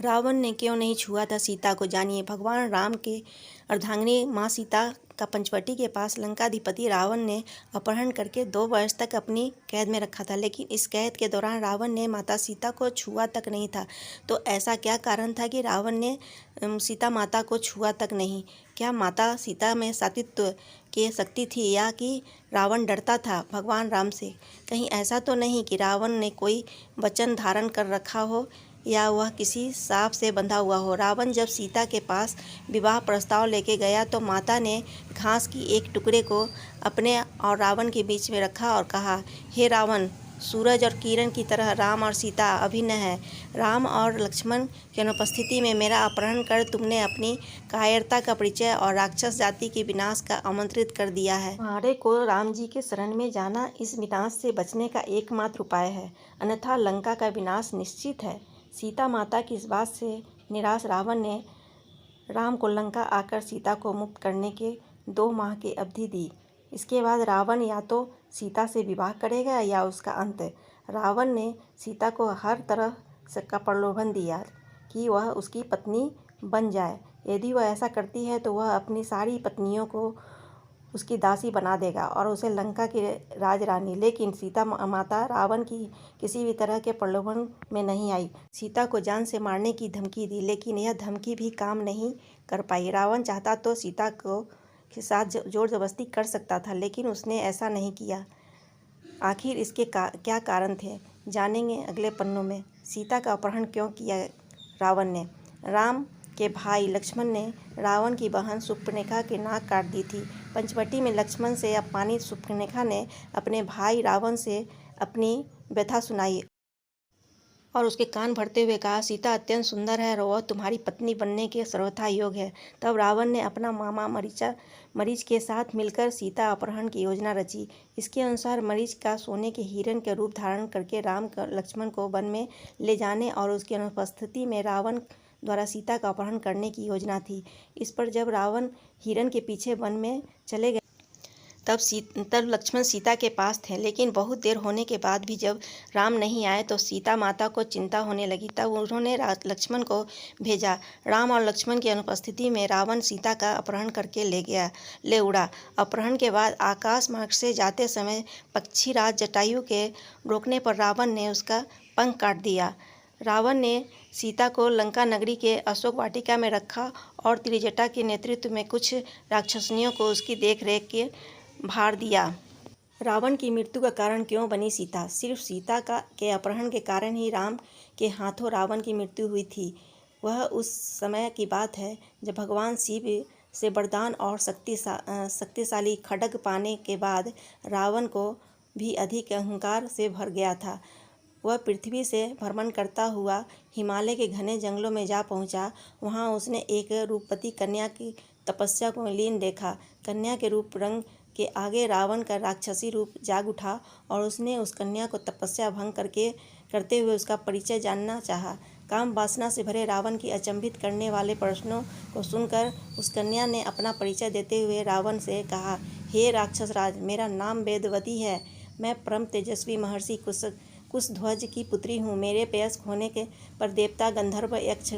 रावण ने क्यों नहीं छुआ था सीता को, जानिए। भगवान राम के अर्धांगिनी माँ सीता का पंचवटी के पास लंकाधिपति रावण ने अपहरण करके 2 वर्ष तक अपनी कैद में रखा था, लेकिन इस कैद के दौरान रावण ने माता सीता को छुआ तक नहीं था। तो ऐसा क्या कारण था कि रावण ने सीता माता को छुआ तक नहीं? क्या माता सीता में सात्वित्व की शक्ति थी, या कि रावण डरता था भगवान राम से? कहीं ऐसा तो नहीं कि रावण ने कोई वचन धारण कर रखा हो, या वह किसी साप से बंधा हुआ हो? रावण जब सीता के पास विवाह प्रस्ताव लेके गया तो माता ने घास की एक टुकड़े को अपने और रावण के बीच में रखा और कहा, हे रावण, सूरज और किरण की तरह राम और सीता अभिन्न है। राम और लक्ष्मण की अनुपस्थिति में मेरा अपहरण कर तुमने अपनी कायरता का परिचय और राक्षस जाति के विनाश का आमंत्रित कर दिया है। तुम्हारे को राम जी के शरण में जाना इस विनाश से बचने का एकमात्र उपाय है, अन्यथा लंका का विनाश निश्चित है। सीता माता की इस बात से निराश रावण ने राम को लंका आकर सीता को मुक्त करने के 2 माह की अवधि दी। इसके बाद रावण या तो सीता से विवाह करेगा या उसका अंत। रावण ने सीता को हर तरह से का प्रलोभन दिया कि वह उसकी पत्नी बन जाए। यदि वह ऐसा करती है तो वह अपनी सारी पत्नियों को उसकी दासी बना देगा और उसे लंका की राजरानी। लेकिन सीता माता रावण की किसी भी तरह के प्रलोभन में नहीं आई। सीता को जान से मारने की धमकी दी, लेकिन यह धमकी भी काम नहीं कर पाई। रावण चाहता तो सीता को के साथ जोर जबरदस्ती कर सकता था, लेकिन उसने ऐसा नहीं किया। आखिर इसके क्या कारण थे, जानेंगे अगले पन्नों में। सीता का अपहरण क्यों किया रावण ने? राम के भाई लक्ष्मण ने रावण की बहन शूर्पणखा की नाक काट दी थी। पंचवटी में लक्ष्मण से अपमानित शूर्पणखा ने अपने भाई रावण से अपनी व्यथा सुनाई और उसके कान भरते हुए कहा, सीता अत्यंत सुंदर है और वह तुम्हारी पत्नी बनने के सर्वथा योग्य है। तब रावण ने अपना मामा मरीच के साथ मिलकर सीता अपहरण की योजना रची। इसके अनुसार मरीच का सोने के हिरण के रूप धारण करके राम लक्ष्मण को वन में ले जाने और उसकी अनुपस्थिति में रावण द्वारा सीता का अपहरण करने की योजना थी। इस पर जब रावण हिरण के पीछे वन में चले गए तब लक्ष्मण सीता के पास थे, लेकिन बहुत देर होने के बाद भी जब राम नहीं आए तो सीता माता को चिंता होने लगी। तब उन्होंने लक्ष्मण को भेजा। राम और लक्ष्मण की अनुपस्थिति में रावण सीता का अपहरण करके ले उड़ा। अपहरण के बाद आकाश मार्ग से जाते समय पक्षीराज जटायु के रोकने पर रावण ने उसका पंख काट दिया। रावण ने सीता को लंका नगरी के अशोक वाटिका में रखा और त्रिजटा के नेतृत्व में कुछ राक्षसनियों को उसकी देखरेख के भार दिया। रावण की मृत्यु का कारण क्यों बनी सीता? सिर्फ सीता के अपहरण के कारण ही राम के हाथों रावण की मृत्यु हुई थी। वह उस समय की बात है जब भगवान शिव से वरदान और शक्तिशाली खड्ग पाने के बाद रावण को भी अधिक अहंकार से भर गया था। वह पृथ्वी से भ्रमण करता हुआ हिमालय के घने जंगलों में जा पहुंचा। वहां उसने एक रूपवती कन्या की तपस्या को लीन देखा। कन्या के रूप रंग के आगे रावण का राक्षसी रूप जाग उठा और उसने उस कन्या को तपस्या भंग करते हुए उसका परिचय जानना चाहा। काम वासना से भरे रावण की अचंभित करने वाले प्रश्नों को सुनकर उस कन्या ने अपना परिचय देते हुए रावण से कहा, हे राक्षस राज, मेरा नाम वेदवती है। मैं परम तेजस्वी महर्षि कुशध्वज की पुत्री हूँ। मेरे वयस्क होने के पर देवता, गंधर्व, यक्ष,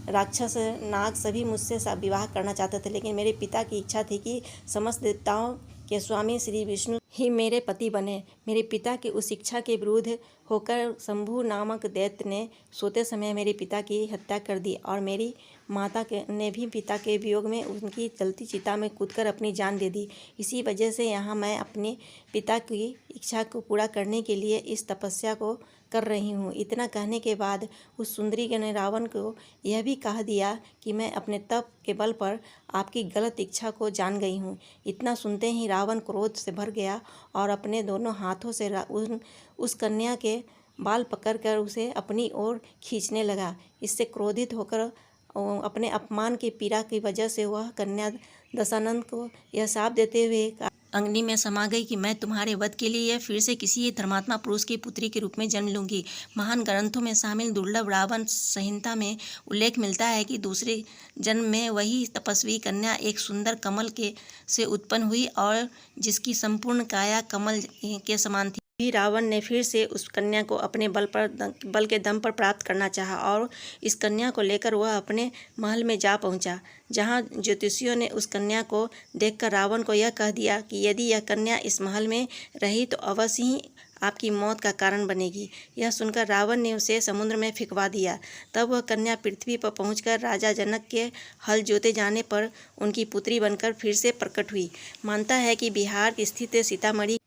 राक्षस, नाग सभी मुझसे विवाह करना चाहते थे, लेकिन मेरे पिता की इच्छा थी कि समस्त देवताओं के स्वामी श्री विष्णु ही मेरे पति बने। मेरे पिता की उस इच्छा के विरुद्ध होकर शंभु नामक दैत्य ने सोते समय मेरे पिता की हत्या कर दी और मेरी माता ने भी पिता के वियोग में उनकी जलती चिता में कूदकर अपनी जान दे दी। इसी वजह से यहाँ मैं अपने पिता की इच्छा को पूरा करने के लिए इस तपस्या को कर रही हूँ। इतना कहने के बाद उस सुंदरी ने रावण को यह भी कह दिया कि मैं अपने तप के बल पर आपकी गलत इच्छा को जान गई हूँ। इतना सुनते ही रावण क्रोध से भर गया और अपने दोनों हाथों से उस कन्या के बाल पकड़कर उसे अपनी ओर खींचने लगा। इससे क्रोधित होकर अपने अपमान की पीड़ा की वजह से वह कन्या दशानन को यह शाप देते हुए अग्नि में समा गई कि मैं तुम्हारे वध के लिए फिर से किसी धर्मात्मा पुरुष की पुत्री के रूप में जन्म लूंगी। महान ग्रंथों में शामिल दुर्लभ रावण संहिता में उल्लेख मिलता है कि दूसरे जन्म में वही तपस्वी कन्या एक सुंदर कमल से उत्पन्न हुई और जिसकी संपूर्ण काया कमल के समान थी। भी रावण ने फिर से उस कन्या को अपने बल के दम पर प्राप्त करना चाहा और इस कन्या को लेकर वह अपने महल में जा पहुंचा, जहां ज्योतिषियों ने उस कन्या को देखकर रावण को यह कह दिया कि यदि यह कन्या इस महल में रही तो अवश्य ही आपकी मौत का कारण बनेगी। यह सुनकर रावण ने उसे समुद्र में फेंकवा दिया। तब वह कन्या पृथ्वी पर पहुंचकर राजा जनक के हल जोते जाने पर उनकी पुत्री बनकर फिर से प्रकट हुई। मानता है कि बिहार स्थित सीतामढ़ी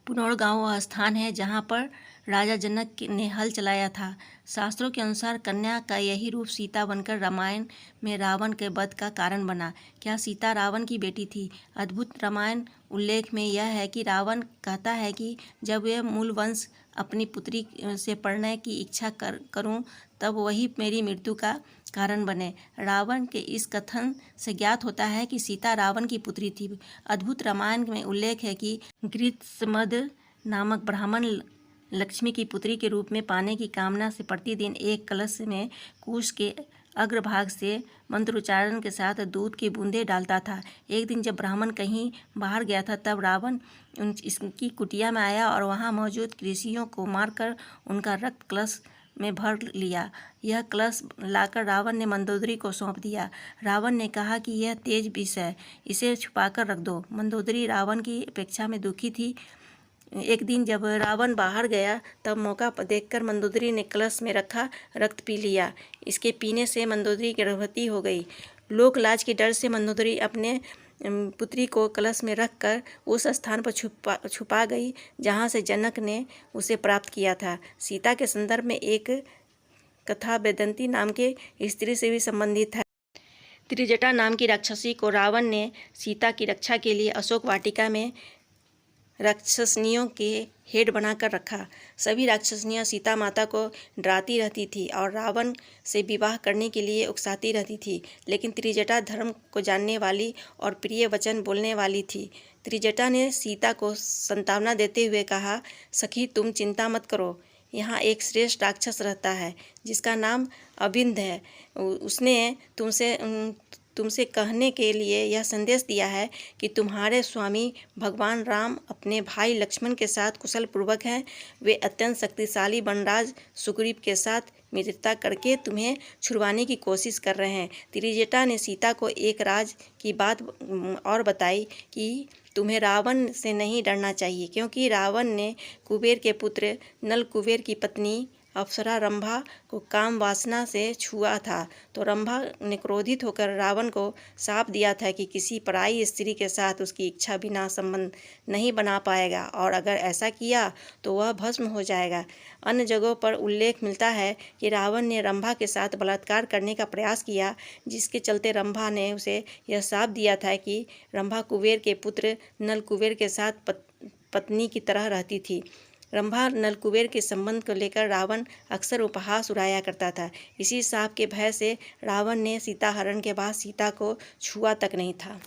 पुनौर गांव वह स्थान है जहां पर राजा जनक ने हल चलाया था। शास्त्रों के अनुसार कन्या का यही रूप सीता बनकर रामायण में रावण के वध का कारण बना। क्या सीता रावण की बेटी थी? अद्भुत रामायण उल्लेख में यह है कि रावण कहता है कि जब वह मूल वंश अपनी पुत्री से पढ़ने की इच्छा करूं तब वही मेरी मृत्यु का कारण बने। रावण के इस कथन से ज्ञात होता है कि सीता रावण की पुत्री थी। अद्भुत रामायण में उल्लेख है कि गृत्समद नामक ब्राह्मण लक्ष्मी की पुत्री के रूप में पाने की कामना से प्रतिदिन एक कलश में कुश के अग्रभाग से मंत्रोच्चारण के साथ दूध की बूंदें डालता था। एक दिन जब ब्राह्मण कहीं बाहर गया था तब रावण इसकी कुटिया में आया और वहां मौजूद कृषियों को मारकर उनका रक्त कलश में भर लिया। यह कलश लाकर रावण ने मंदोदरी को सौंप दिया। रावण ने कहा कि यह तेज विष है, इसे छुपाकर रख दो। मंदोदरी रावण की अपेक्षा में दुखी थी। एक दिन जब रावण बाहर गया तब मौका देखकर मंदोदरी ने कलश में रखा रक्त पी लिया। इसके पीने से मंदोदरी गर्भवती हो गई। लोक लाज के डर से मंदोदरी अपने पुत्री को कलश में रखकर उस स्थान पर छुपा गई जहां से जनक ने उसे प्राप्त किया था। सीता के संदर्भ में एक कथा वेदंती नाम के स्त्री से भी संबंधित है। त्रिजटा नाम की राक्षसी को रावण ने सीता की रक्षा के लिए अशोक वाटिका में राक्षसनियों के हेड बनाकर रखा। सभी राक्षसनियां सीता माता को डराती रहती थी और रावण से विवाह करने के लिए उकसाती रहती थी, लेकिन त्रिजटा धर्म को जानने वाली और प्रिय वचन बोलने वाली थी। त्रिजटा ने सीता को सांत्वना देते हुए कहा, सखी तुम चिंता मत करो, यहाँ एक श्रेष्ठ राक्षस रहता है जिसका नाम अविंद है। उसने तुमसे कहने के लिए यह संदेश दिया है कि तुम्हारे स्वामी भगवान राम अपने भाई लक्ष्मण के साथ कुशल पूर्वक हैं। वे अत्यंत शक्तिशाली वनराज सुग्रीव के साथ मित्रता करके तुम्हें छुड़वाने की कोशिश कर रहे हैं। त्रिजटा ने सीता को एक राज की बात और बताई कि तुम्हें रावण से नहीं डरना चाहिए, क्योंकि रावण ने कुबेर के पुत्र नल कुबेर की पत्नी अप्सरा रंभा को काम वासना से छुआ था, तो रंभा ने क्रोधित होकर रावण को शाप दिया था कि किसी पराई स्त्री के साथ उसकी इच्छा बिना संबंध नहीं बना पाएगा और अगर ऐसा किया तो वह भस्म हो जाएगा। अन्य जगहों पर उल्लेख मिलता है कि रावण ने रंभा के साथ बलात्कार करने का प्रयास किया, जिसके चलते रंभा ने उसे यह शाप दिया था कि रंभा कुबेर के पुत्र नल कुबेर के साथ पत्नी की तरह रहती थी। रंभा नल कुबेर के संबंध को लेकर रावण अक्सर उपहास उड़ाया करता था। इसी शाप के भय से रावण ने सीता हरण के बाद सीता को छुआ तक नहीं था।